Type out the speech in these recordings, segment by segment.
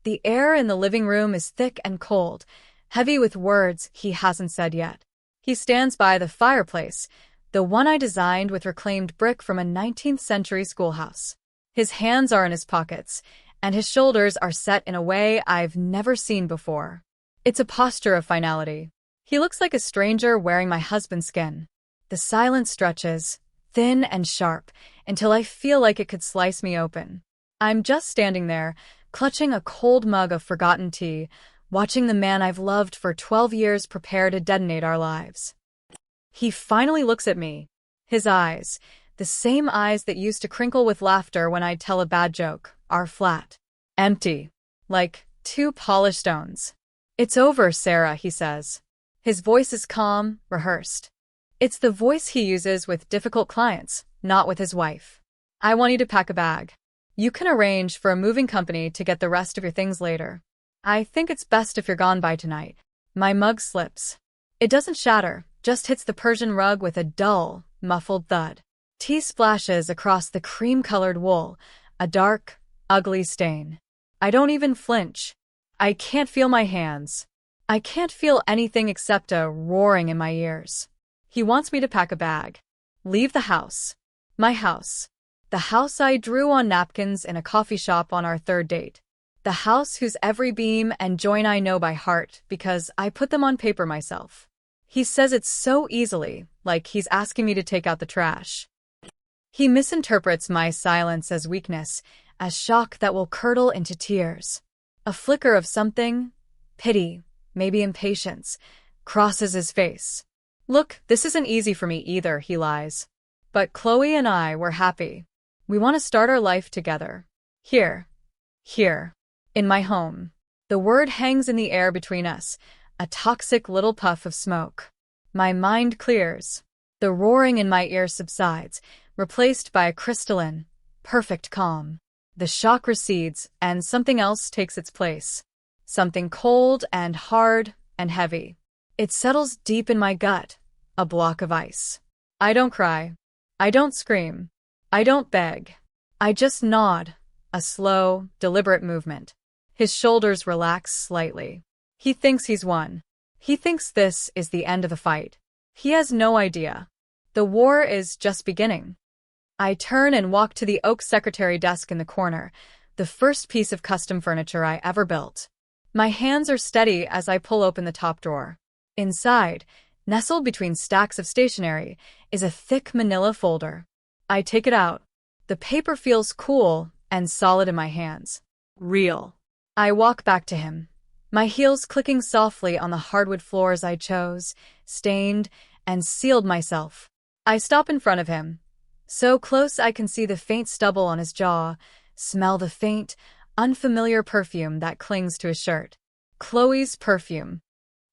The air in the living room is thick and cold, heavy with words he hasn't said yet. He stands by the fireplace, the one I designed with reclaimed brick from a 19th-century schoolhouse. His hands are in his pockets, and his shoulders are set in a way I've never seen before. It's a posture of finality. He looks like a stranger wearing my husband's skin. The silence stretches, thin and sharp, until I feel like it could slice me open. I'm just standing there, clutching a cold mug of forgotten tea, watching the man I've loved for 12 years prepare to detonate our lives. He finally looks at me. His eyes, the same eyes that used to crinkle with laughter when I'd tell a bad joke, are flat. Empty. Like 2 polished stones. "It's over, Sarah," he says. His voice is calm, rehearsed. It's the voice he uses with difficult clients, not with his wife. "I want you to pack a bag. You can arrange for a moving company to get the rest of your things later. I think it's best if you're gone by tonight." My mug slips. It doesn't shatter, just hits the Persian rug with a dull, muffled thud. Tea splashes across the cream-colored wool, a dark, ugly stain. I don't even flinch. I can't feel my hands. I can't feel anything except a roaring in my ears. He wants me to pack a bag. Leave the house. My house. The house I drew on napkins in a coffee shop on our 3rd date. The house whose every beam and joint I know by heart because I put them on paper myself. He says it so easily, like he's asking me to take out the trash. He misinterprets my silence as weakness, as shock that will curdle into tears. A flicker of something, pity, maybe impatience, crosses his face. "Look, this isn't easy for me either," he lies. "But Chloe and I were happy. We want to start our life together. Here. Here. In my home." The word hangs in the air between us, a toxic little puff of smoke. My mind clears. The roaring in my ears subsides, replaced by a crystalline, perfect calm. The shock recedes, and something else takes its place. Something cold and hard and heavy. It settles deep in my gut, a block of ice. I don't cry. I don't scream. I don't beg. I just nod, a slow, deliberate movement. His shoulders relax slightly. He thinks he's won. He thinks this is the end of the fight. He has no idea. The war is just beginning. I turn and walk to the oak secretary desk in the corner, the first piece of custom furniture I ever built. My hands are steady as I pull open the top drawer. Inside, nestled between stacks of stationery, is a thick manila folder. I take it out. The paper feels cool and solid in my hands. Real. I walk back to him, my heels clicking softly on the hardwood floors I chose, stained, and sealed myself. I stop in front of him, so close I can see the faint stubble on his jaw, smell the faint, unfamiliar perfume that clings to his shirt. Chloe's perfume.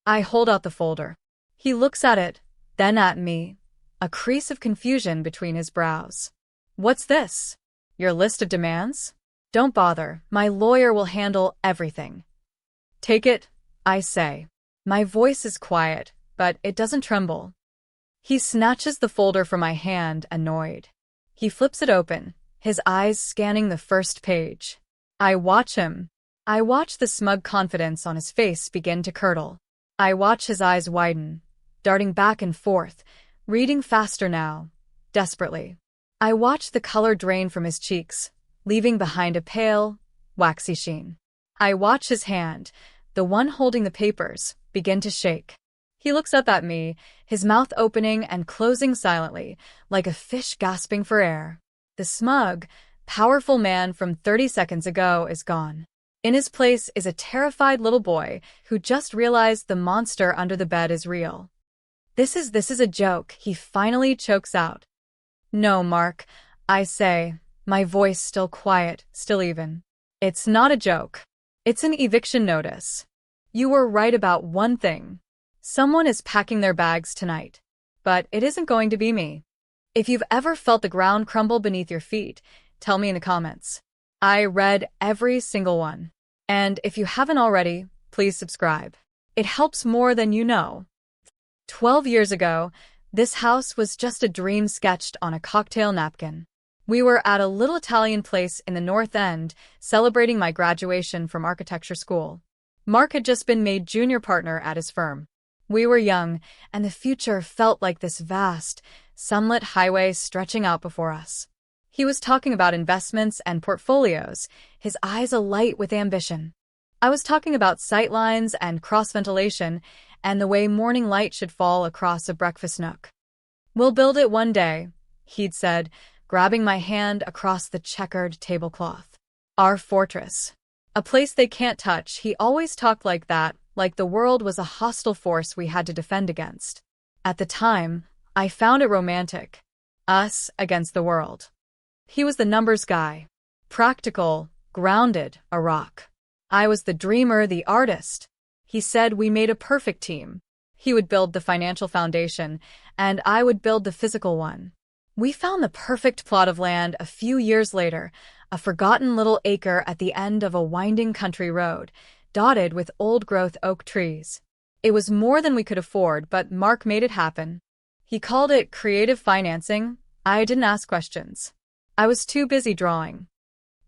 I hold out the folder. He looks at it, then at me, a crease of confusion between his brows. "What's this? Your list of demands?" "Don't bother, my lawyer will handle everything." "Take it," I say. My voice is quiet, but it doesn't tremble. He snatches the folder from my hand, annoyed. He flips it open, his eyes scanning the first page. I watch him. I watch the smug confidence on his face begin to curdle. I watch his eyes widen, darting back and forth, reading faster now, desperately. I watch the color drain from his cheeks, leaving behind a pale, waxy sheen. I watch his hand, the one holding the papers, begin to shake. He looks up at me, his mouth opening and closing silently, like a fish gasping for air. The smug, powerful man from 30 seconds ago is gone. In his place is a terrified little boy who just realized the monster under the bed is real. This is a joke," he finally chokes out. "No, Mark," I say, my voice still quiet, still even. "It's not a joke. It's an eviction notice. You were right about one thing. Someone is packing their bags tonight. But it isn't going to be me. If you've ever felt the ground crumble beneath your feet, tell me in the comments. I read every single one. And if you haven't already, please subscribe. It helps more than you know." 12 years ago, this house was just a dream sketched on a cocktail napkin. We were at a little Italian place in the North End, celebrating my graduation from architecture school. Mark had just been made junior partner at his firm. We were young, and the future felt like this vast, sunlit highway stretching out before us. He was talking about investments and portfolios, his eyes alight with ambition. I was talking about sightlines and cross-ventilation, and the way morning light should fall across a breakfast nook. "We'll build it one day," he'd said, grabbing my hand across the checkered tablecloth. "Our fortress. A place they can't touch." He always talked like that, like the world was a hostile force we had to defend against. At the time, I found it romantic. Us against the world. He was the numbers guy. Practical, grounded, a rock. I was the dreamer, the artist. He said we made a perfect team. He would build the financial foundation, and I would build the physical one. We found the perfect plot of land a few years later, a forgotten little acre at the end of a winding country road, dotted with old-growth oak trees. It was more than we could afford, but Mark made it happen. He called it creative financing. I didn't ask questions. I was too busy drawing.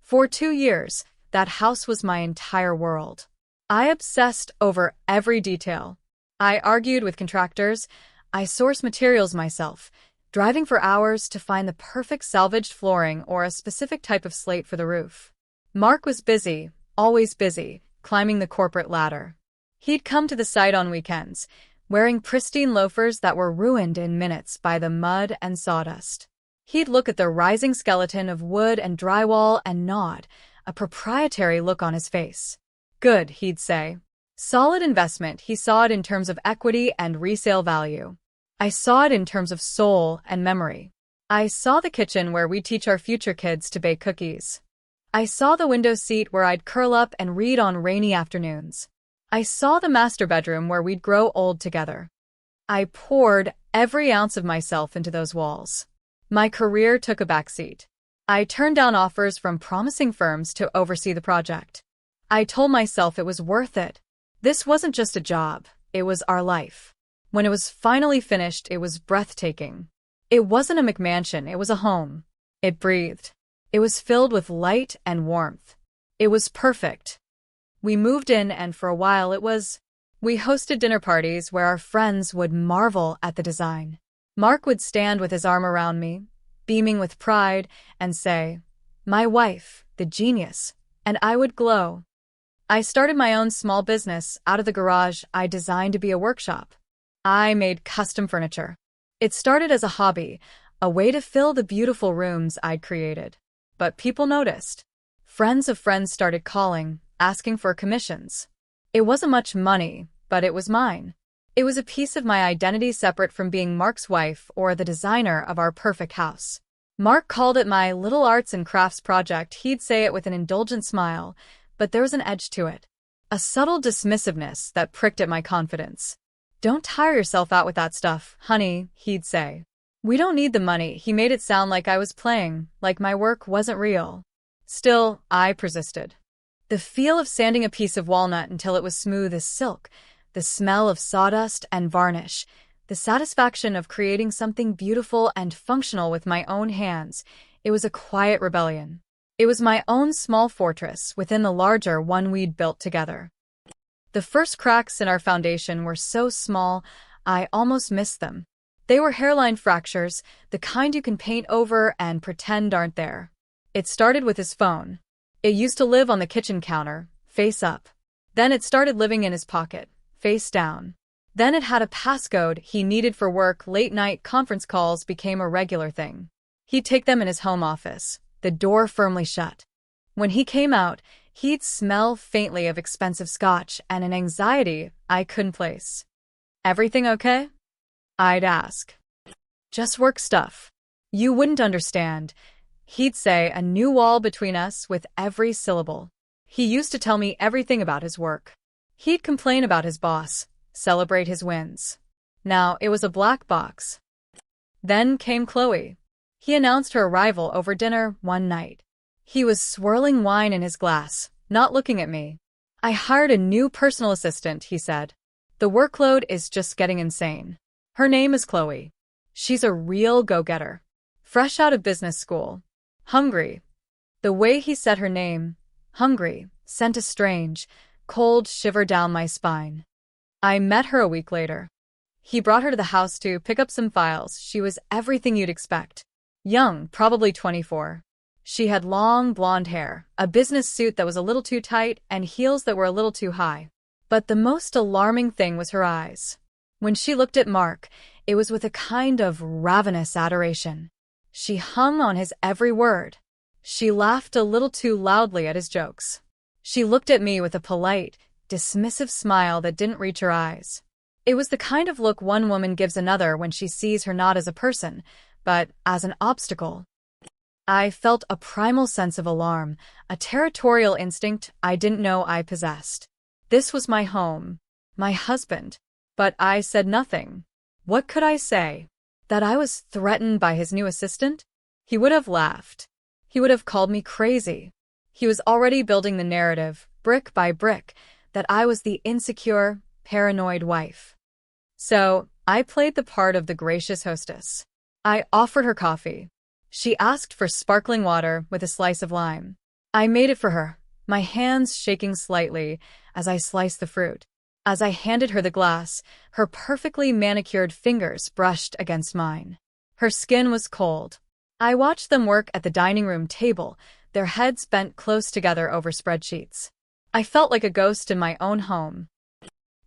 For 2 years, that house was my entire world. I obsessed over every detail. I argued with contractors. I sourced materials myself, driving for hours to find the perfect salvaged flooring or a specific type of slate for the roof. Mark was busy, always busy, climbing the corporate ladder. He'd come to the site on weekends, wearing pristine loafers that were ruined in minutes by the mud and sawdust. He'd look at the rising skeleton of wood and drywall and nod, a proprietary look on his face. "Good," he'd say. Solid investment. He saw it in terms of equity and resale value. I saw it in terms of soul and memory. I saw the kitchen where we'd teach our future kids to bake cookies. I saw the window seat where I'd curl up and read on rainy afternoons. I saw the master bedroom where we'd grow old together. I poured every ounce of myself into those walls. My career took a backseat. I turned down offers from promising firms to oversee the project. I told myself it was worth it. This wasn't just a job, it was our life. When it was finally finished, it was breathtaking. It wasn't a McMansion, it was a home. It breathed. It was filled with light and warmth. It was perfect. We moved in, and for a while we hosted dinner parties where our friends would marvel at the design. Mark would stand with his arm around me, beaming with pride, and say, "My wife, the genius," and I would glow. I started my own small business out of the garage I designed to be a workshop. I made custom furniture. It started as a hobby, a way to fill the beautiful rooms I'd created. But people noticed. Friends of friends started calling, asking for commissions. It wasn't much money, but it was mine. It was a piece of my identity separate from being Mark's wife or the designer of our perfect house. Mark called it my little arts and crafts project. He'd say it with an indulgent smile, but there was an edge to it. A subtle dismissiveness that pricked at my confidence. "Don't tire yourself out with that stuff, honey," he'd say. "We don't need the money." He made it sound like I was playing, like my work wasn't real. Still, I persisted. The feel of sanding a piece of walnut until it was smooth as silk, the smell of sawdust and varnish, the satisfaction of creating something beautiful and functional with my own hands, it was a quiet rebellion. It was my own small fortress within the larger one we'd built together. The first cracks in our foundation were so small, I almost missed them. They were hairline fractures, the kind you can paint over and pretend aren't there. It started with his phone. It used to live on the kitchen counter, face up. Then it started living in his pocket, face down. Then it had a passcode he needed for work. Late-night conference calls became a regular thing. He'd take them in his home office, the door firmly shut. When he came out, he'd smell faintly of expensive scotch and an anxiety I couldn't place. "Everything okay?" I'd ask. "Just work stuff. You wouldn't understand," he'd say, a new wall between us with every syllable. He used to tell me everything about his work. He'd complain about his boss, celebrate his wins. Now it was a black box. Then came Chloe. He announced her arrival over dinner one night. He was swirling wine in his glass, not looking at me. "I hired a new personal assistant," he said. "The workload is just getting insane. Her name is Chloe. She's a real go-getter. Fresh out of business school. Hungry. The way he said her name, Hungry, sent a strange, cold shiver down my spine. I met her a week later. He brought her to the house to pick up some files. She was everything you'd expect. Young, probably 24. She had long blonde hair, a business suit that was a little too tight, and heels that were a little too high. But the most alarming thing was her eyes. When she looked at Mark, it was with a kind of ravenous adoration. She hung on his every word. She laughed a little too loudly at his jokes. She looked at me with a polite, dismissive smile that didn't reach her eyes. It was the kind of look one woman gives another when she sees her not as a person, but as an obstacle. I felt a primal sense of alarm, a territorial instinct I didn't know I possessed. This was my home, my husband, but I said nothing. What could I say? That I was threatened by his new assistant? He would have laughed. He would have called me crazy. He was already building the narrative, brick by brick, that I was the insecure, paranoid wife. So, I played the part of the gracious hostess. I offered her coffee. She asked for sparkling water with a slice of lime. I made it for her, my hands shaking slightly as I sliced the fruit. As I handed her the glass, her perfectly manicured fingers brushed against mine. Her skin was cold. I watched them work at the dining room table, their heads bent close together over spreadsheets. I felt like a ghost in my own home.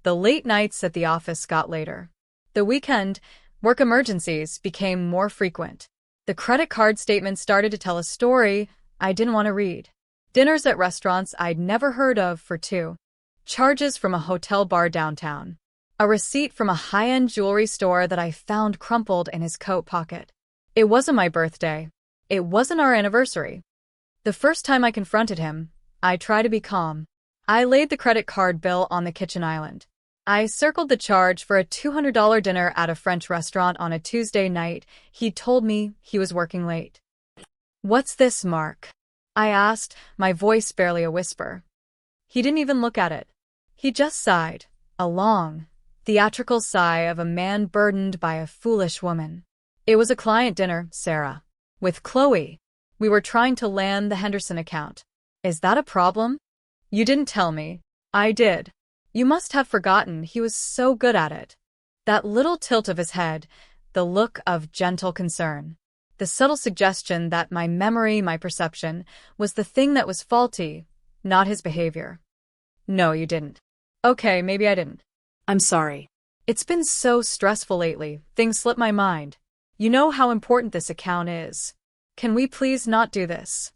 The late nights at the office got later. The weekend, work emergencies became more frequent. The credit card statement started to tell a story I didn't want to read. Dinners at restaurants I'd never heard of for two. Charges from a hotel bar downtown. A receipt from a high-end jewelry store that I found crumpled in his coat pocket. It wasn't my birthday. It wasn't our anniversary. The first time I confronted him, I tried to be calm. I laid the credit card bill on the kitchen island. I circled the charge for a $200 dinner at a French restaurant on a Tuesday night. He told me he was working late. "What's this, Mark?" I asked, my voice barely a whisper. He didn't even look at it. He just sighed, a long, theatrical sigh of a man burdened by a foolish woman. "It was a client dinner, Sarah. With Chloe. We were trying to land the Henderson account. Is that a problem?" "You didn't tell me." "I did. You must have forgotten he was so good at it." That little tilt of his head, the look of gentle concern, the subtle suggestion that my memory, my perception, was the thing that was faulty, not his behavior. "No, you didn't." "Okay, maybe I didn't. I'm sorry. It's been so stressful lately, things slip my mind. You know how important this account is. Can we please not do this?"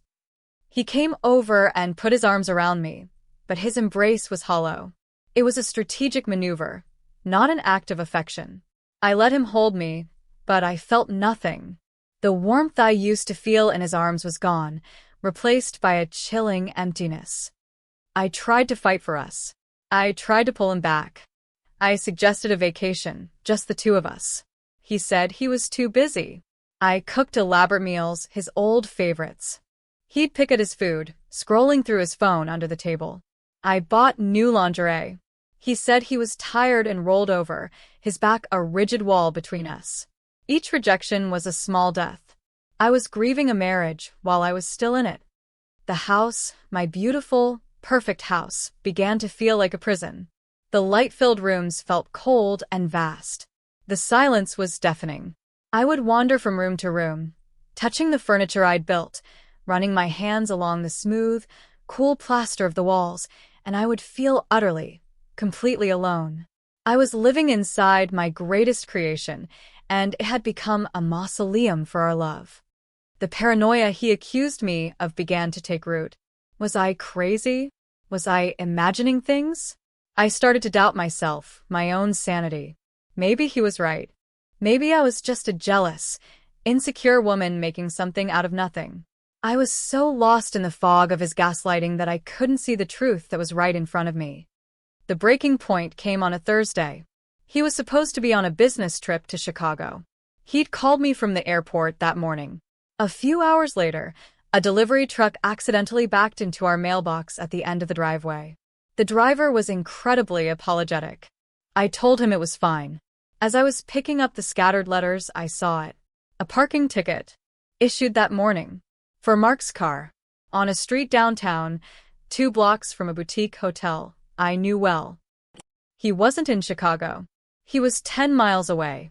He came over and put his arms around me, but his embrace was hollow. It was a strategic maneuver, not an act of affection. I let him hold me, but I felt nothing. The warmth I used to feel in his arms was gone, replaced by a chilling emptiness. I tried to fight for us. I tried to pull him back. I suggested a vacation, just the two of us. He said he was too busy. I cooked elaborate meals, his old favorites. He'd pick at his food, scrolling through his phone under the table. I bought new lingerie. He said he was tired and rolled over, his back a rigid wall between us. Each rejection was a small death. I was grieving a marriage while I was still in it. The house, my beautiful, perfect house, began to feel like a prison. The light-filled rooms felt cold and vast. The silence was deafening. I would wander from room to room, touching the furniture I'd built, running my hands along the smooth, cool plaster of the walls, and I would feel utterly, completely alone. I was living inside my greatest creation, and it had become a mausoleum for our love. The paranoia he accused me of began to take root. Was I crazy? Was I imagining things? I started to doubt myself, my own sanity. Maybe he was right. Maybe I was just a jealous, insecure woman making something out of nothing. I was so lost in the fog of his gaslighting that I couldn't see the truth that was right in front of me. The breaking point came on a Thursday. He was supposed to be on a business trip to Chicago. He'd called me from the airport that morning. A few hours later, a delivery truck accidentally backed into our mailbox at the end of the driveway. The driver was incredibly apologetic. I told him it was fine. As I was picking up the scattered letters, I saw it. A parking ticket. Issued that morning. For Mark's car. On a street downtown, 2 blocks from a boutique hotel I knew well. He wasn't in Chicago. He was 10 miles away.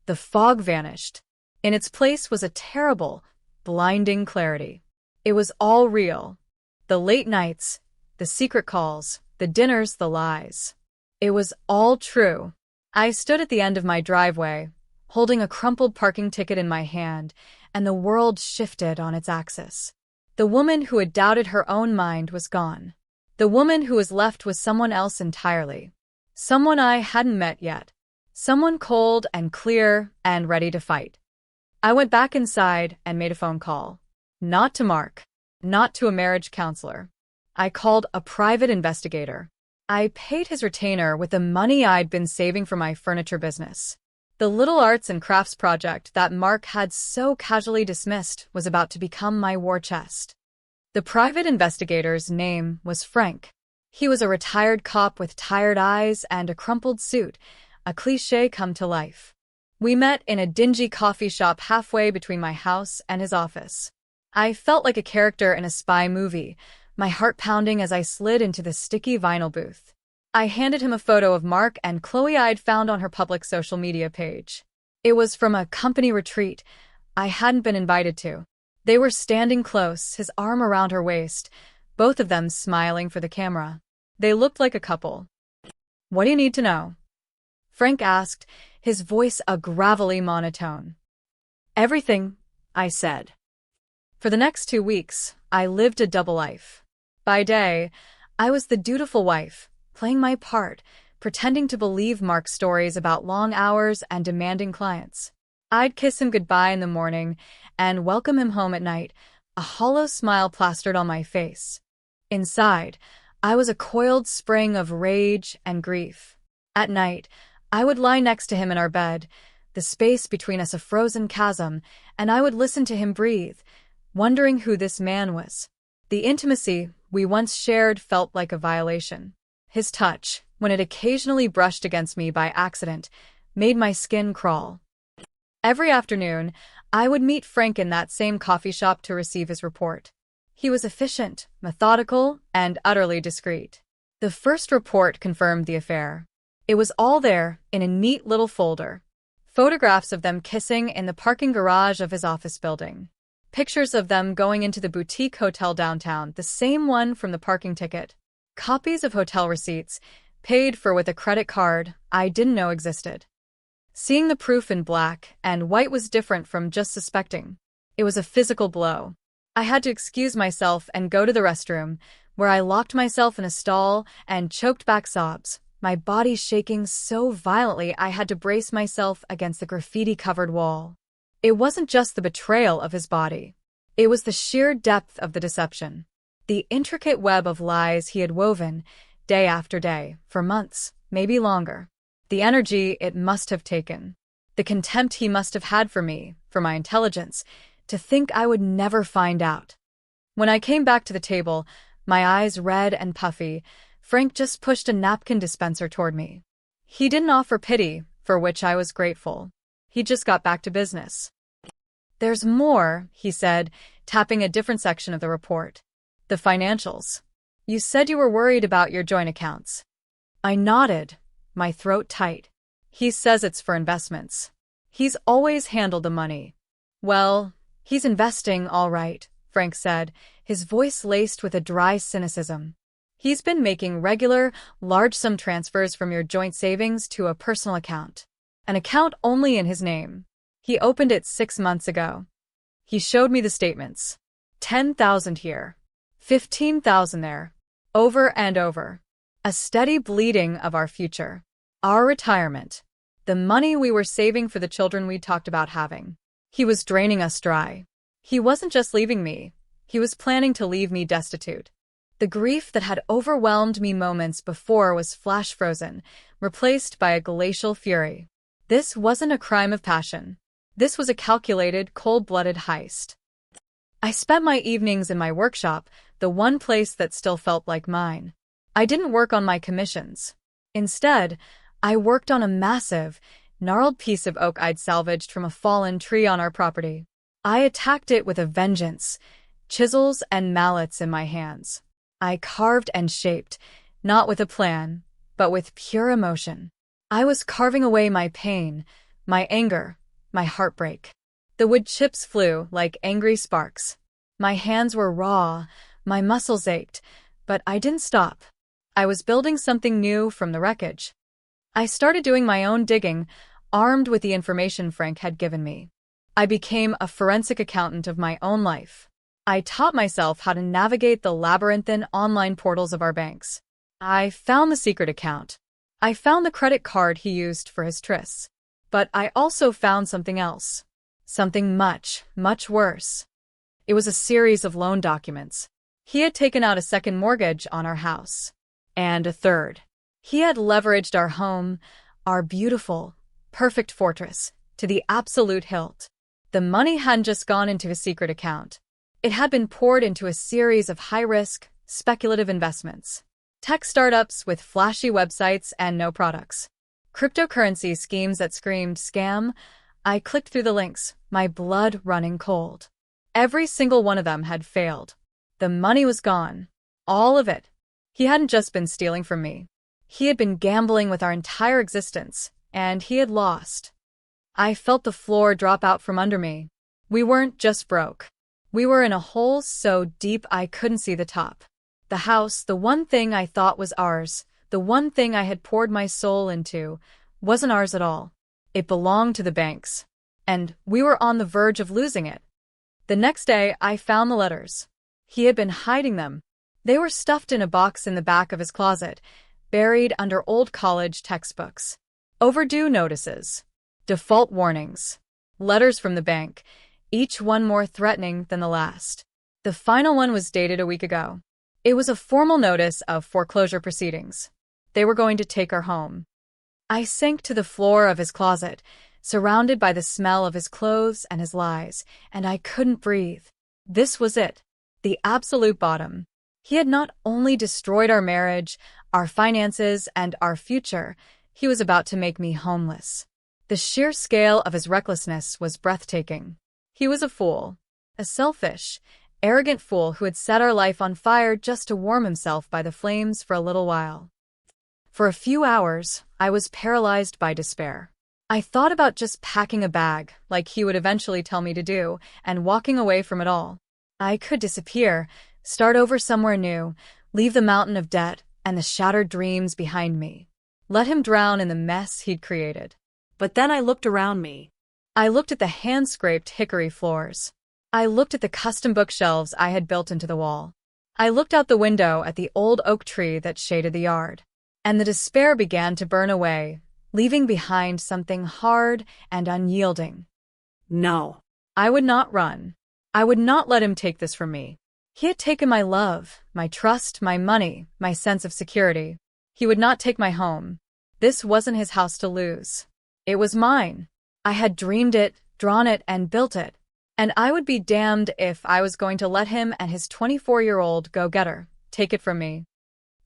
The fog vanished. In its place was a terrible, blinding clarity. It was all real. The late nights, the secret calls, the dinners, the lies. It was all true. I stood at the end of my driveway, holding a crumpled parking ticket in my hand, and the world shifted on its axis. The woman who had doubted her own mind was gone. The woman who was left was someone else entirely. Someone I hadn't met yet. Someone cold and clear and ready to fight. I went back inside and made a phone call. Not to Mark. Not to a marriage counselor. I called a private investigator. I paid his retainer with the money I'd been saving for my furniture business. The little arts and crafts project that Mark had so casually dismissed was about to become my war chest. The private investigator's name was Frank. He was a retired cop with tired eyes and a crumpled suit, a cliché come to life. We met in a dingy coffee shop halfway between my house and his office. I felt like a character in a spy movie, my heart pounding as I slid into the sticky vinyl booth. I handed him a photo of Mark and Chloe I'd found on her public social media page. It was from a company retreat I hadn't been invited to. They were standing close, his arm around her waist, both of them smiling for the camera. They looked like a couple. "What do you need to know?" Frank asked, his voice a gravelly monotone. "Everything," I said. For the next 2 weeks, I lived a double life. By day, I was the dutiful wife, playing my part, pretending to believe Mark's stories about long hours and demanding clients. I'd kiss him goodbye in the morning and welcome him home at night, a hollow smile plastered on my face. Inside, I was a coiled spring of rage and grief. At night, I would lie next to him in our bed, the space between us a frozen chasm, and I would listen to him breathe, wondering who this man was. The intimacy we once shared felt like a violation. His touch, when it occasionally brushed against me by accident, made my skin crawl. Every afternoon, I would meet Frank in that same coffee shop to receive his report. He was efficient, methodical, and utterly discreet. The first report confirmed the affair. It was all there, in a neat little folder. Photographs of them kissing in the parking garage of his office building. Pictures of them going into the boutique hotel downtown, the same one from the parking ticket. Copies of hotel receipts, paid for with a credit card I didn't know existed. Seeing the proof in black and white was different from just suspecting. It was a physical blow. I had to excuse myself and go to the restroom, where I locked myself in a stall and choked back sobs, my body shaking so violently I had to brace myself against the graffiti-covered wall. It wasn't just the betrayal of his body. It was the sheer depth of the deception. The intricate web of lies he had woven, day after day, for months, maybe longer. The energy it must have taken. The contempt he must have had for me, for my intelligence, to think I would never find out. When I came back to the table, my eyes red and puffy, Frank just pushed a napkin dispenser toward me. He didn't offer pity, for which I was grateful. He just got back to business. "There's more," he said, tapping a different section of the report. "The financials. You said you were worried about your joint accounts." I nodded, my throat tight. "He says it's for investments. He's always handled the money." "Well, he's investing all right," Frank said, his voice laced with a dry cynicism. "He's been making regular, large-sum transfers from your joint savings to a personal account. An account only in his name. He opened it 6 months ago. He showed me the statements. 10,000 here. 15,000 there. Over and over. A steady bleeding of our future. Our retirement. The money we were saving for the children we talked about having. He was draining us dry. He wasn't just leaving me. He was planning to leave me destitute. The grief that had overwhelmed me moments before was flash-frozen, replaced by a glacial fury. This wasn't a crime of passion. This was a calculated, cold-blooded heist. I spent my evenings in my workshop, the one place that still felt like mine. I didn't work on my commissions. Instead, I worked on a massive, gnarled piece of oak I'd salvaged from a fallen tree on our property. I attacked it with a vengeance, chisels and mallets in my hands. I carved and shaped, not with a plan, but with pure emotion. I was carving away my pain, my anger, my heartbreak. The wood chips flew like angry sparks. My hands were raw, my muscles ached, but I didn't stop. I was building something new from the wreckage. I started doing my own digging, armed with the information Frank had given me. I became a forensic accountant of my own life. I taught myself how to navigate the labyrinthine online portals of our banks. I found the secret account. I found the credit card he used for his trysts. But I also found something else. Something much, much worse. It was a series of loan documents. He had taken out a second mortgage on our house. And a third. He had leveraged our home, our beautiful, perfect fortress, to the absolute hilt. The money hadn't just gone into his secret account. It had been poured into a series of high-risk, speculative investments. Tech startups with flashy websites and no products. Cryptocurrency schemes that screamed scam. I clicked through the links, my blood running cold. Every single one of them had failed. The money was gone. All of it. He hadn't just been stealing from me. He had been gambling with our entire existence, and he had lost. I felt the floor drop out from under me. We weren't just broke. We were in a hole so deep I couldn't see the top. The house, the one thing I thought was ours, the one thing I had poured my soul into, wasn't ours at all. It belonged to the banks. And we were on the verge of losing it. The next day, I found the letters. He had been hiding them. They were stuffed in a box in the back of his closet, buried under old college textbooks. Overdue notices. Default warnings. Letters from the bank, each one more threatening than the last. The final one was dated a week ago. It was a formal notice of foreclosure proceedings. They were going to take our home. I sank to the floor of his closet, surrounded by the smell of his clothes and his lies, and I couldn't breathe. This was it. The absolute bottom. He had not only destroyed our marriage, our finances, and our future, he was about to make me homeless. The sheer scale of his recklessness was breathtaking. He was a fool. A selfish, arrogant fool who had set our life on fire just to warm himself by the flames for a little while. For a few hours, I was paralyzed by despair. I thought about just packing a bag, like he would eventually tell me to do, and walking away from it all. I could disappear, start over somewhere new, leave the mountain of debt and the shattered dreams behind me. Let him drown in the mess he'd created. But then I looked around me. I looked at the hand-scraped hickory floors. I looked at the custom bookshelves I had built into the wall. I looked out the window at the old oak tree that shaded the yard. And the despair began to burn away, leaving behind something hard and unyielding. No. I would not run. I would not let him take this from me. He had taken my love, my trust, my money, my sense of security. He would not take my home. This wasn't his house to lose. It was mine. I had dreamed it, drawn it, and built it. And I would be damned if I was going to let him and his 24-year-old go-getter take it from me.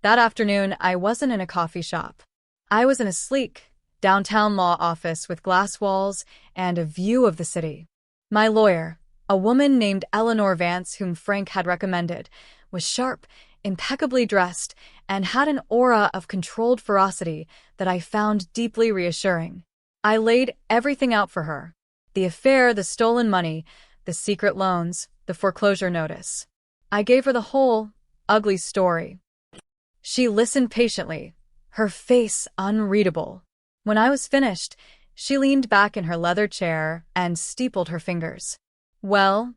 That afternoon, I wasn't in a coffee shop. I was in a sleek, downtown law office with glass walls and a view of the city. My lawyer, a woman named Eleanor Vance whom Frank had recommended, was sharp, impeccably dressed, and had an aura of controlled ferocity that I found deeply reassuring. I laid everything out for her. The affair, the stolen money, the secret loans, the foreclosure notice. I gave her the whole, ugly story. She listened patiently, her face unreadable. When I was finished, she leaned back in her leather chair and steepled her fingers. Well,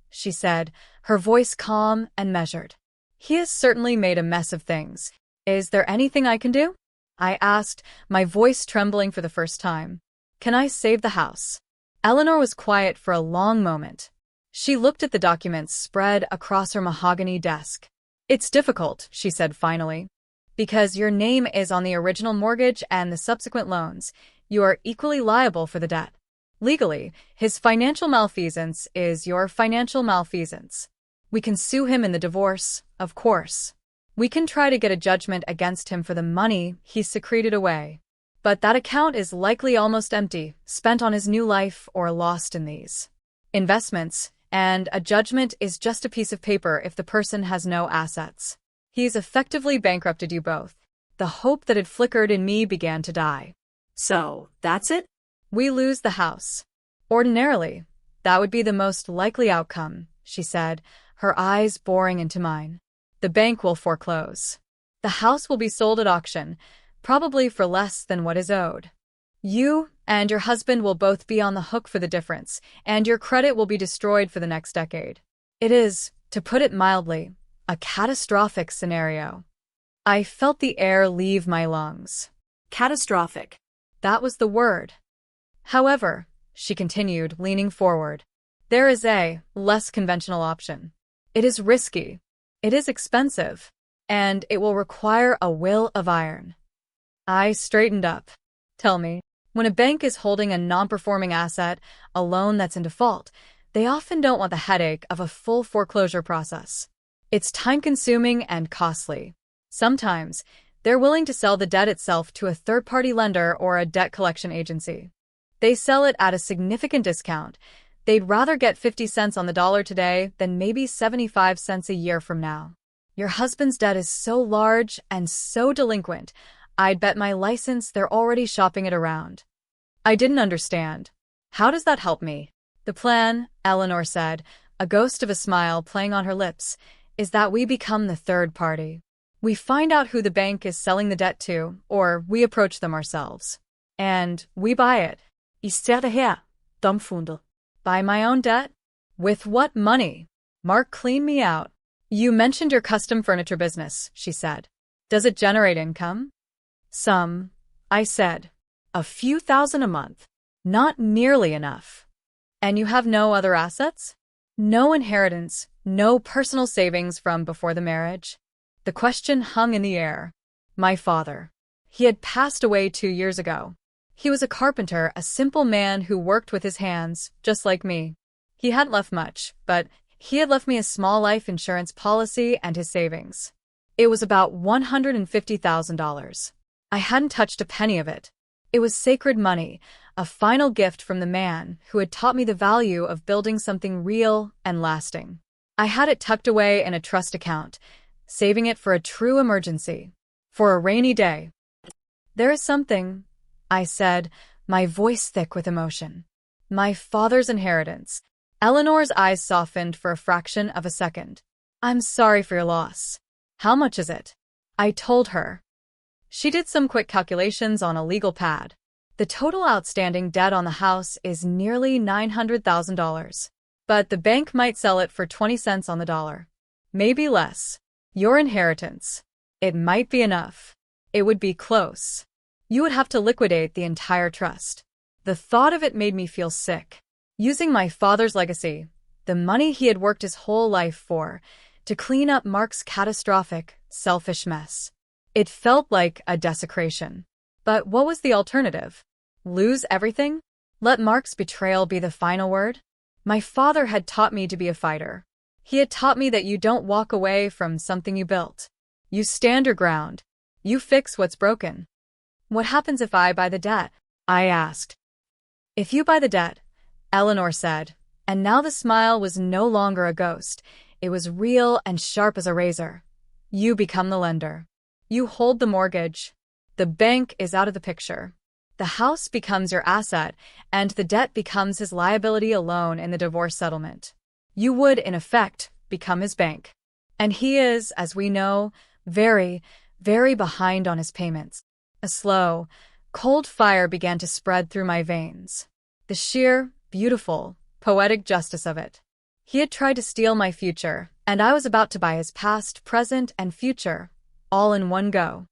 she said, her voice calm and measured. He has certainly made a mess of things. Is there anything I can do? I asked, my voice trembling for the first time. Can I save the house? Eleanor was quiet for a long moment. She looked at the documents spread across her mahogany desk. It's difficult, she said finally. Because your name is on the original mortgage and the subsequent loans, you are equally liable for the debt. Legally, his financial malfeasance is your financial malfeasance. We can sue him in the divorce, of course. We can try to get a judgment against him for the money he's secreted away. But that account is likely almost empty, spent on his new life or lost in these investments, and a judgment is just a piece of paper if the person has no assets. He's effectively bankrupted you both. The hope that had flickered in me began to die. So, that's it? We lose the house. Ordinarily, that would be the most likely outcome, she said, her eyes boring into mine. The bank will foreclose. The house will be sold at auction, probably for less than what is owed. You and your husband will both be on the hook for the difference, and your credit will be destroyed for the next decade. It is, to put it mildly, a catastrophic scenario. I felt the air leave my lungs. Catastrophic. That was the word. However, she continued, leaning forward, there is a less conventional option. It is risky. It is expensive. And it will require a will of iron. I straightened up. Tell me, when a bank is holding a non-performing asset, a loan that's in default, they often don't want the headache of a full foreclosure process. It's time-consuming and costly. Sometimes, they're willing to sell the debt itself to a third-party lender or a debt collection agency. They sell it at a significant discount. They'd rather get 50 cents on the dollar today than maybe 75 cents a year from now. Your husband's debt is so large and so delinquent, I'd bet my license they're already shopping it around. I didn't understand. How does that help me? The plan, Eleanor said, a ghost of a smile playing on her lips, is that we become the third party. We find out who the bank is selling the debt to, or we approach them ourselves. And we buy it. I stedet her, dumbfundet. Buy my own debt? With what money? Mark cleaned me out. You mentioned your custom furniture business, she said. Does it generate income? Some, I said. A few thousand a month. Not nearly enough. And you have no other assets? No inheritance, no personal savings from before the marriage? The question hung in the air. My father. He had passed away 2 years ago. He was a carpenter, a simple man who worked with his hands, just like me. He hadn't left much, but he had left me a small life insurance policy and his savings. It was about $150,000. I hadn't touched a penny of it. It was sacred money, a final gift from the man who had taught me the value of building something real and lasting. I had it tucked away in a trust account, saving it for a true emergency, for a rainy day. There is something, I said, my voice thick with emotion. My father's inheritance. Eleanor's eyes softened for a fraction of a second. I'm sorry for your loss. How much is it? I told her. She did some quick calculations on a legal pad. The total outstanding debt on the house is nearly $900,000. But the bank might sell it for 20 cents on the dollar. Maybe less. Your inheritance. It might be enough. It would be close. You would have to liquidate the entire trust. The thought of it made me feel sick. Using my father's legacy, the money he had worked his whole life for, to clean up Mark's catastrophic, selfish mess. It felt like a desecration. But what was the alternative? Lose everything? Let Mark's betrayal be the final word? My father had taught me to be a fighter. He had taught me that you don't walk away from something you built. You stand your ground. You fix what's broken. What happens if I buy the debt? I asked. If you buy the debt, Eleanor said, and now the smile was no longer a ghost. It was real and sharp as a razor. You become the lender. You hold the mortgage. The bank is out of the picture. The house becomes your asset, and the debt becomes his liability alone in the divorce settlement. You would, in effect, become his bank. And he is, as we know, very, very behind on his payments. A slow, cold fire began to spread through my veins. The sheer, beautiful, poetic justice of it. He had tried to steal my future, and I was about to buy his past, present, and future, all in one go.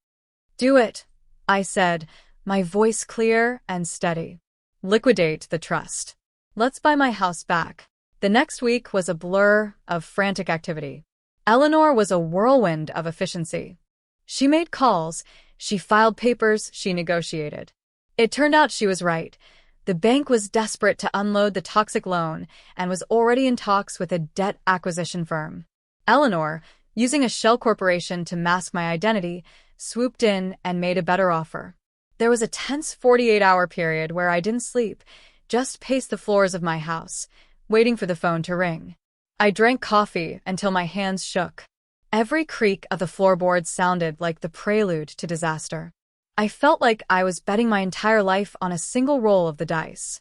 Do it, I said, my voice clear and steady. Liquidate the trust. Let's buy my house back. The next week was a blur of frantic activity. Eleanor was a whirlwind of efficiency. She made calls, she filed papers, she negotiated. It turned out she was right. The bank was desperate to unload the toxic loan and was already in talks with a debt acquisition firm. Eleanor, using a shell corporation to mask my identity, swooped in and made a better offer. There was a tense 48-hour period where I didn't sleep, just paced the floors of my house, waiting for the phone to ring. I drank coffee until my hands shook. Every creak of the floorboards sounded like the prelude to disaster. I felt like I was betting my entire life on a single roll of the dice.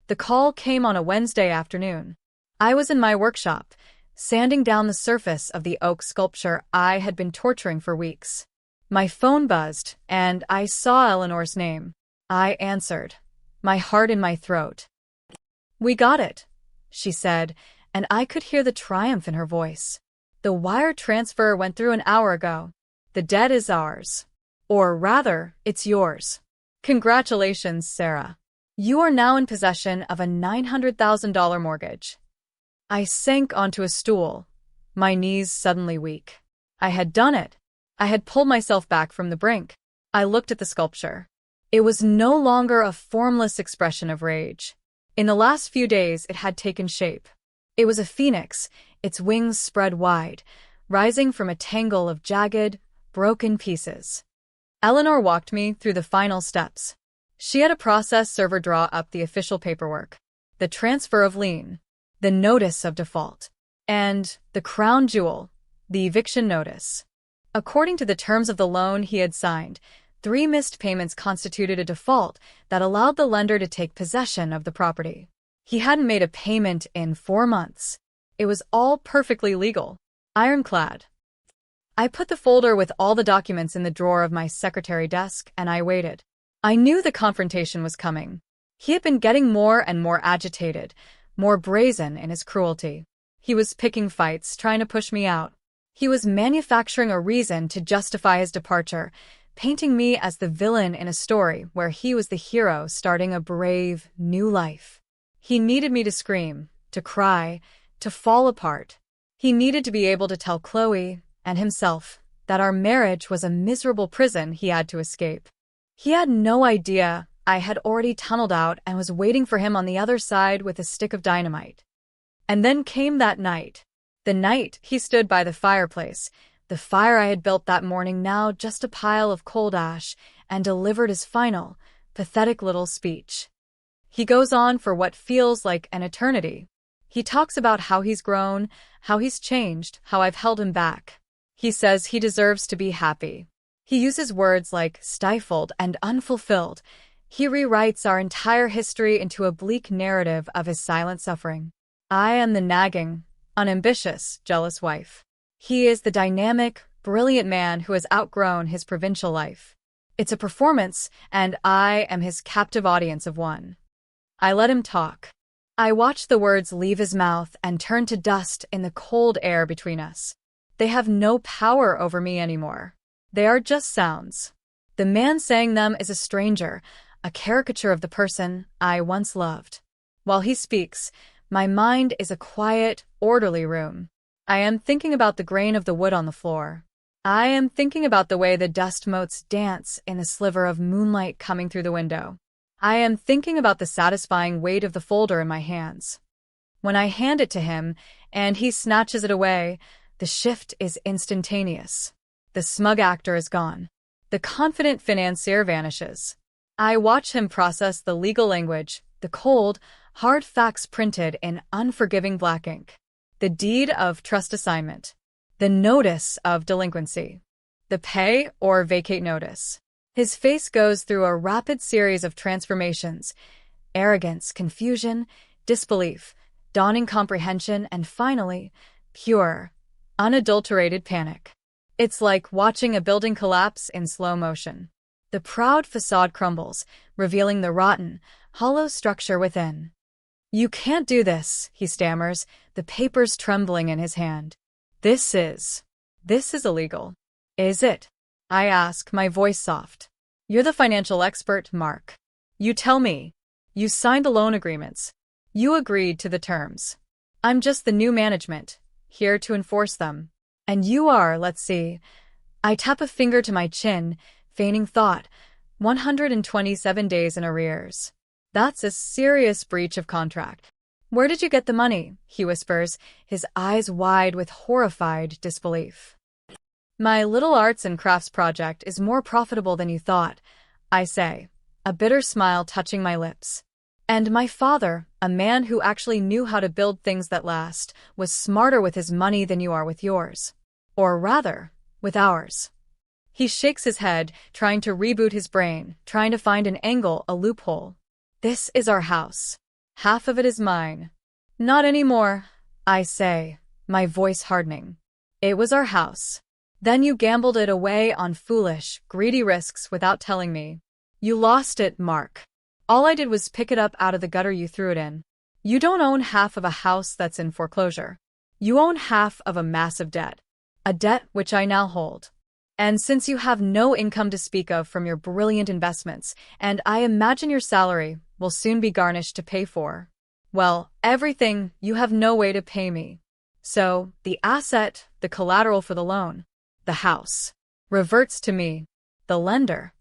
The call came on a Wednesday afternoon. I was in my workshop, sanding down the surface of the oak sculpture I had been torturing for weeks. My phone buzzed, and I saw Eleanor's name. I answered, my heart in my throat. "We got it," she said, and I could hear the triumph in her voice. "The wire transfer went through an hour ago. The debt is ours. Or rather, it's yours. Congratulations, Sarah. You are now in possession of a $900,000 mortgage." I sank onto a stool, my knees suddenly weak. I had done it. I had pulled myself back from the brink. I looked at the sculpture. It was no longer a formless expression of rage. In the last few days, it had taken shape. It was a phoenix, its wings spread wide, rising from a tangle of jagged, broken pieces. Eleanor walked me through the final steps. She had a process server draw up the official paperwork, the transfer of lien, the notice of default, and the crown jewel, the eviction notice. According to the terms of the loan he had signed, 3 missed payments constituted a default that allowed the lender to take possession of the property. He hadn't made a payment in 4 months. It was all perfectly legal, ironclad. I put the folder with all the documents in the drawer of my secretary desk, and I waited. I knew the confrontation was coming. He had been getting more and more agitated, more brazen in his cruelty. He was picking fights, trying to push me out. He was manufacturing a reason to justify his departure, painting me as the villain in a story where he was the hero starting a brave, new life. He needed me to scream, to cry, to fall apart. He needed to be able to tell Chloe, and himself, that our marriage was a miserable prison he had to escape. He had no idea I had already tunneled out and was waiting for him on the other side with a stick of dynamite. And then came that night. The night he stood by the fireplace, the fire I had built that morning now just a pile of cold ash, and delivered his final, pathetic little speech. He goes on for what feels like an eternity. He talks about how he's grown, how he's changed, how I've held him back. He says he deserves to be happy. He uses words like stifled and unfulfilled. He rewrites our entire history into a bleak narrative of his silent suffering. I am the nagging, unambitious, jealous wife. He is the dynamic, brilliant man who has outgrown his provincial life. It's a performance, and I am his captive audience of one. I let him talk. I watched the words leave his mouth and turn to dust in the cold air between us. They have no power over me anymore. They are just sounds. The man saying them is a stranger, a caricature of the person I once loved. While he speaks, my mind is a quiet, orderly room. I am thinking about the grain of the wood on the floor. I am thinking about the way the dust motes dance in the sliver of moonlight coming through the window. I am thinking about the satisfying weight of the folder in my hands. When I hand it to him, and he snatches it away, the shift is instantaneous. The smug actor is gone. The confident financier vanishes. I watch him process the legal language, the cold, hard facts printed in unforgiving black ink. The deed of trust assignment. The notice of delinquency. The pay or vacate notice. His face goes through a rapid series of transformations: arrogance, confusion, disbelief, dawning comprehension, and finally, pure, unadulterated panic. It's like watching a building collapse in slow motion. The proud facade crumbles, revealing the rotten, hollow structure within. "You can't do this," he stammers, the papers trembling in his hand. This is illegal." "Is it?" I ask, my voice soft. "You're the financial expert, Mark. You tell me. You signed the loan agreements. You agreed to the terms. I'm just the new management, here to enforce them. And you are, let's see." I tap a finger to my chin, feigning thought, 127 days in arrears. "That's a serious breach of contract." "Where did you get the money?" he whispers, his eyes wide with horrified disbelief. "My little arts and crafts project is more profitable than you thought," I say, a bitter smile touching my lips. And my father, a man who actually knew how to build things that last, was smarter with his money than you are with yours. Or rather, with ours. He shakes his head, trying to reboot his brain, trying to find an angle, a loophole. This is our house. Half of it is mine. Not anymore, I say, my voice hardening. It was our house. Then you gambled it away on foolish, greedy risks without telling me. You lost it, Mark. All I did was pick it up out of the gutter you threw it in. You don't own half of a house that's in foreclosure. You own half of a massive debt. A debt which I now hold. And since you have no income to speak of from your brilliant investments, and I imagine your salary will soon be garnished to pay for, well, everything, you have no way to pay me. So, the asset, the collateral for the loan, the house, reverts to me, the lender.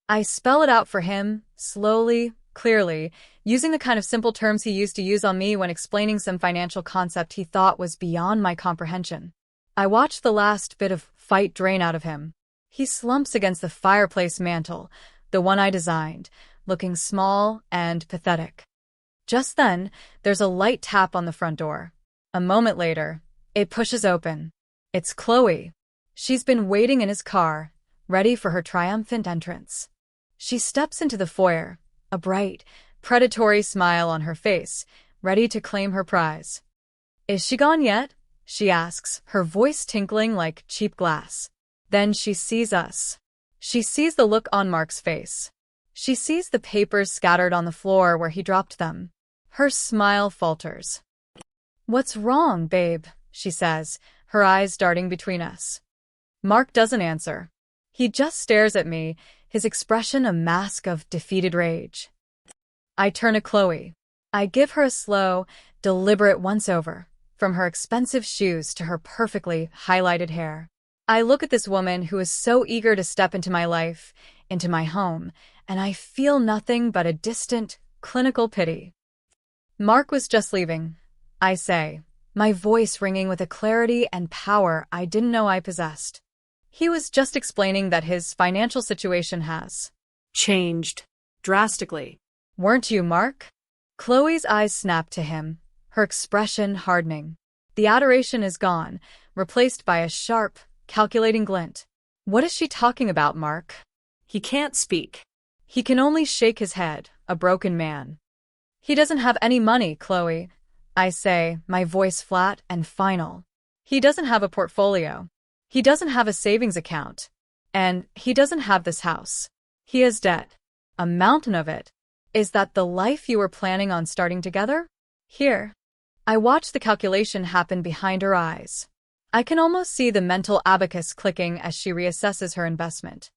I spell it out for him, slowly, clearly, using the kind of simple terms he used to use on me when explaining some financial concept he thought was beyond my comprehension. I watched the last bit of fight drain out of him. He slumps against the fireplace mantel, the one I designed, looking small and pathetic. Just then, there's a light tap on the front door. A moment later, it pushes open. It's Chloe. She's been waiting in his car, ready for her triumphant entrance. She steps into the foyer, a bright, predatory smile on her face, ready to claim her prize. Is she gone yet? She asks, her voice tinkling like cheap glass. Then she sees us. She sees the look on Mark's face. She sees the papers scattered on the floor where he dropped them. Her smile falters. What's wrong, babe? She says, her eyes darting between us. Mark doesn't answer. He just stares at me, his expression a mask of defeated rage. I turn to Chloe. I give her a slow, deliberate once-over. From her expensive shoes to her perfectly highlighted hair. I look at this woman who is so eager to step into my life, into my home, and I feel nothing but a distant, clinical pity. Mark was just leaving, I say, my voice ringing with a clarity and power I didn't know I possessed. He was just explaining that his financial situation has changed drastically. Weren't you, Mark? Chloe's eyes snapped to him, her expression hardening. The adoration is gone, replaced by a sharp, calculating glint. What is she talking about, Mark? He can't speak. He can only shake his head, a broken man. He doesn't have any money, Chloe, I say, my voice flat and final. He doesn't have a portfolio. He doesn't have a savings account. And he doesn't have this house. He has debt. A mountain of it. Is that the life you were planning on starting together? Here. I watch the calculation happen behind her eyes. I can almost see the mental abacus clicking as she reassesses her investment.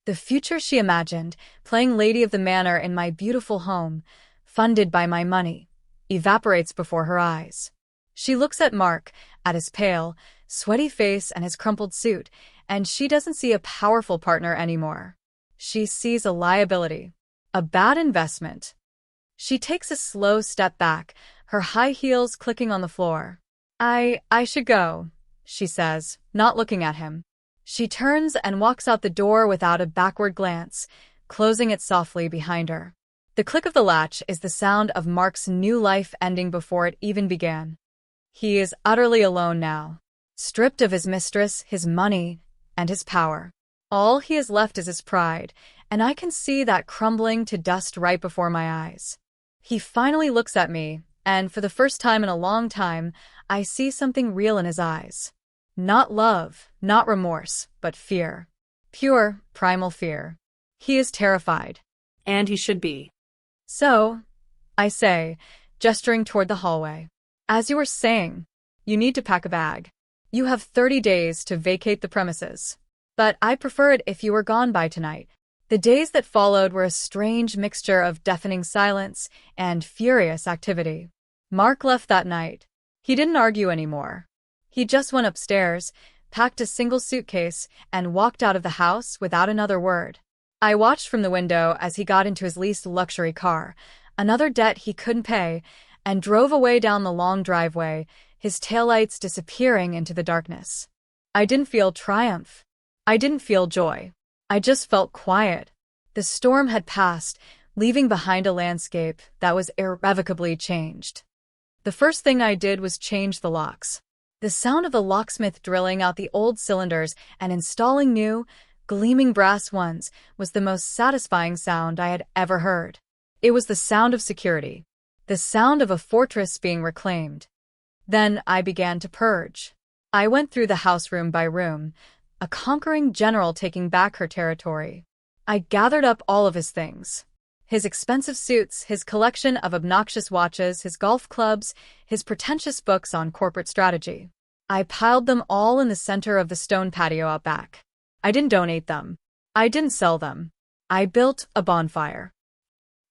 The future she imagined, playing lady of the manor in my beautiful home, funded by my money, evaporates before her eyes. She looks at Mark, at his pale, sweaty face and his crumpled suit, and she doesn't see a powerful partner anymore. She sees a liability, a bad investment. She takes a slow step back, her high heels clicking on the floor. I should go, she says, not looking at him. She turns and walks out the door without a backward glance, closing it softly behind her. The click of the latch is the sound of Mark's new life ending before it even began. He is utterly alone now, stripped of his mistress, his money, and his power. All he has left is his pride, and I can see that crumbling to dust right before my eyes. He finally looks at me, and for the first time in a long time, I see something real in his eyes. Not love, not remorse, but fear. Pure, primal fear. He is terrified. And he should be. So, I say, gesturing toward the hallway. As you were saying, you need to pack a bag. You have 30 days to vacate the premises. But I prefer it if you were gone by tonight. The days that followed were a strange mixture of deafening silence and furious activity. Mark left that night. He didn't argue anymore. He just went upstairs, packed a single suitcase, and walked out of the house without another word. I watched from the window as he got into his leased luxury car, another debt he couldn't pay, and drove away down the long driveway, his taillights disappearing into the darkness. I didn't feel triumph. I didn't feel joy. I just felt quiet. The storm had passed, leaving behind a landscape that was irrevocably changed. The first thing I did was change the locks. The sound of the locksmith drilling out the old cylinders and installing new, gleaming brass ones was the most satisfying sound I had ever heard. It was the sound of security, the sound of a fortress being reclaimed. Then I began to purge. I went through the house room by room, a conquering general taking back her territory. I gathered up all of his things. His expensive suits, his collection of obnoxious watches, his golf clubs, his pretentious books on corporate strategy. I piled them all in the center of the stone patio out back. I didn't donate them. I didn't sell them. I built a bonfire.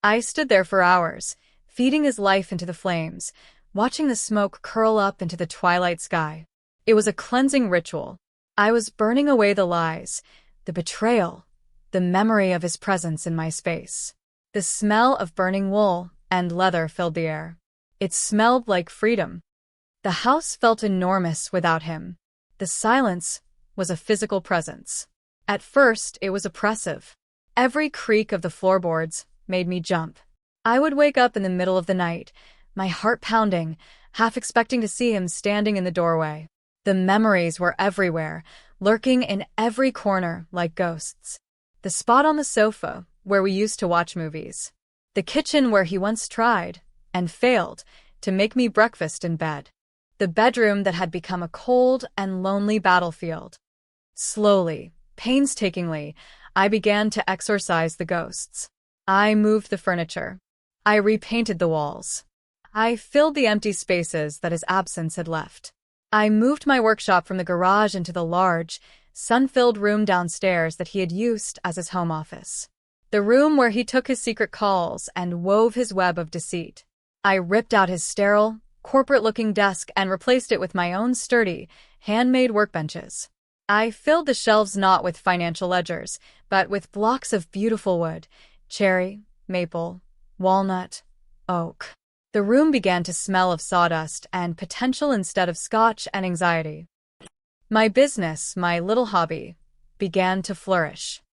I stood there for hours, feeding his life into the flames, watching the smoke curl up into the twilight sky. It was a cleansing ritual. I was burning away the lies, the betrayal, the memory of his presence in my space. The smell of burning wool and leather filled the air. It smelled like freedom. The house felt enormous without him. The silence was a physical presence. At first, it was oppressive. Every creak of the floorboards made me jump. I would wake up in the middle of the night, my heart pounding, half expecting to see him standing in the doorway. The memories were everywhere, lurking in every corner like ghosts. The spot on the sofa where we used to watch movies. The kitchen where he once tried, and failed, to make me breakfast in bed. The bedroom that had become a cold and lonely battlefield. Slowly, painstakingly, I began to exorcise the ghosts. I moved the furniture. I repainted the walls. I filled the empty spaces that his absence had left. I moved my workshop from the garage into the large, sun-filled room downstairs that he had used as his home office. The room where he took his secret calls and wove his web of deceit. I ripped out his sterile, corporate-looking desk and replaced it with my own sturdy, handmade workbenches. I filled the shelves not with financial ledgers, but with blocks of beautiful wood, cherry, maple, walnut, oak. The room began to smell of sawdust and potential instead of scotch and anxiety. My business, my little hobby, began to flourish.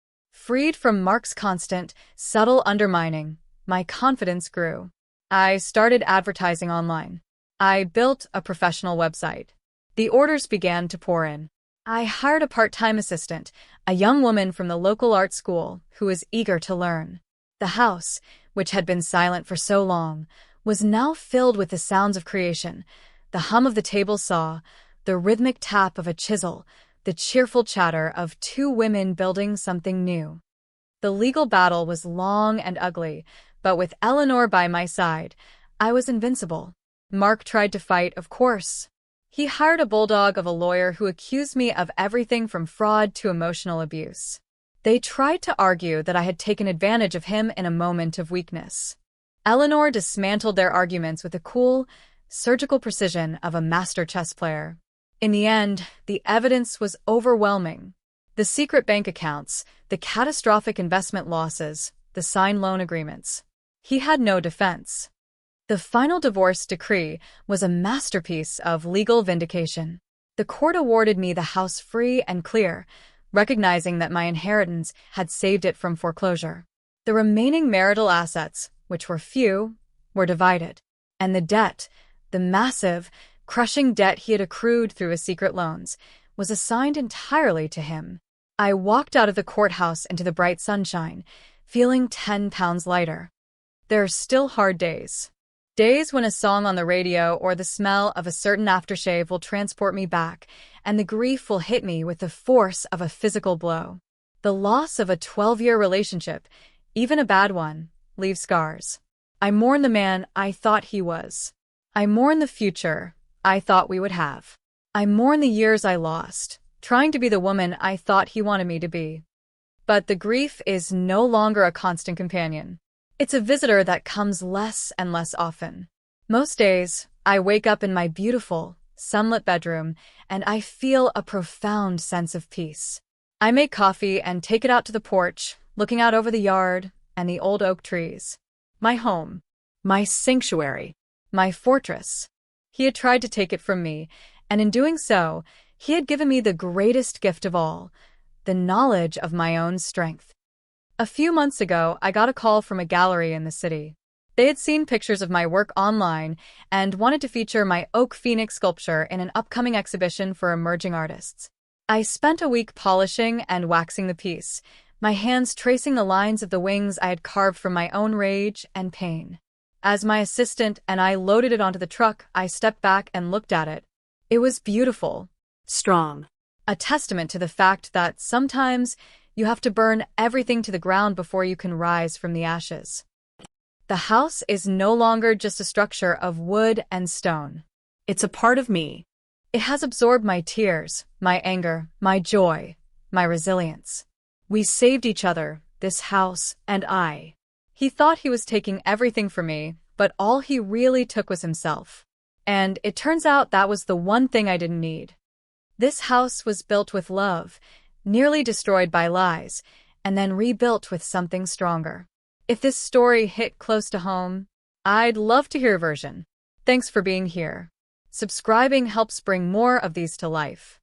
Freed from Mark's constant, subtle undermining, my confidence grew. I started advertising online. I built a professional website. The orders began to pour in. I hired a part-time assistant, a young woman from the local art school who was eager to learn. The house, which had been silent for so long, was now filled with the sounds of creation, the hum of the table saw, the rhythmic tap of a chisel, the cheerful chatter of two women building something new. The legal battle was long and ugly, but with Eleanor by my side, I was invincible. Mark tried to fight, of course. He hired a bulldog of a lawyer who accused me of everything from fraud to emotional abuse. They tried to argue that I had taken advantage of him in a moment of weakness. Eleanor dismantled their arguments with the cool, surgical precision of a master chess player. In the end, the evidence was overwhelming. The secret bank accounts, the catastrophic investment losses, the signed loan agreements. He had no defense. The final divorce decree was a masterpiece of legal vindication. The court awarded me the house free and clear, recognizing that my inheritance had saved it from foreclosure. The remaining marital assets, which were few, were divided. And the debt, the massive, crushing debt he had accrued through his secret loans, was assigned entirely to him. I walked out of the courthouse into the bright sunshine, feeling 10 pounds lighter. There are still hard days. Days when a song on the radio or the smell of a certain aftershave will transport me back, and the grief will hit me with the force of a physical blow. The loss of a 12-year relationship, even a bad one, leaves scars. I mourn the man I thought he was. I mourn the future I thought we would have. I mourn the years I lost, trying to be the woman I thought he wanted me to be. But the grief is no longer a constant companion. It's a visitor that comes less and less often. Most days, I wake up in my beautiful, sunlit bedroom, and I feel a profound sense of peace. I make coffee and take it out to the porch, looking out over the yard and the old oak trees. My home. My sanctuary. My fortress. He had tried to take it from me, and in doing so, he had given me the greatest gift of all, the knowledge of my own strength. A few months ago, I got a call from a gallery in the city. They had seen pictures of my work online and wanted to feature my oak phoenix sculpture in an upcoming exhibition for emerging artists. I spent a week polishing and waxing the piece, my hands tracing the lines of the wings I had carved from my own rage and pain. As my assistant and I loaded it onto the truck, I stepped back and looked at it. It was beautiful. Strong. A testament to the fact that sometimes you have to burn everything to the ground before you can rise from the ashes. The house is no longer just a structure of wood and stone. It's a part of me. It has absorbed my tears, my anger, my joy, my resilience. We saved each other, this house and I. He thought he was taking everything from me, but all he really took was himself. And it turns out that was the one thing I didn't need. This house was built with love, nearly destroyed by lies, and then rebuilt with something stronger. If this story hit close to home, I'd love to hear your version. Thanks for being here. Subscribing helps bring more of these to life.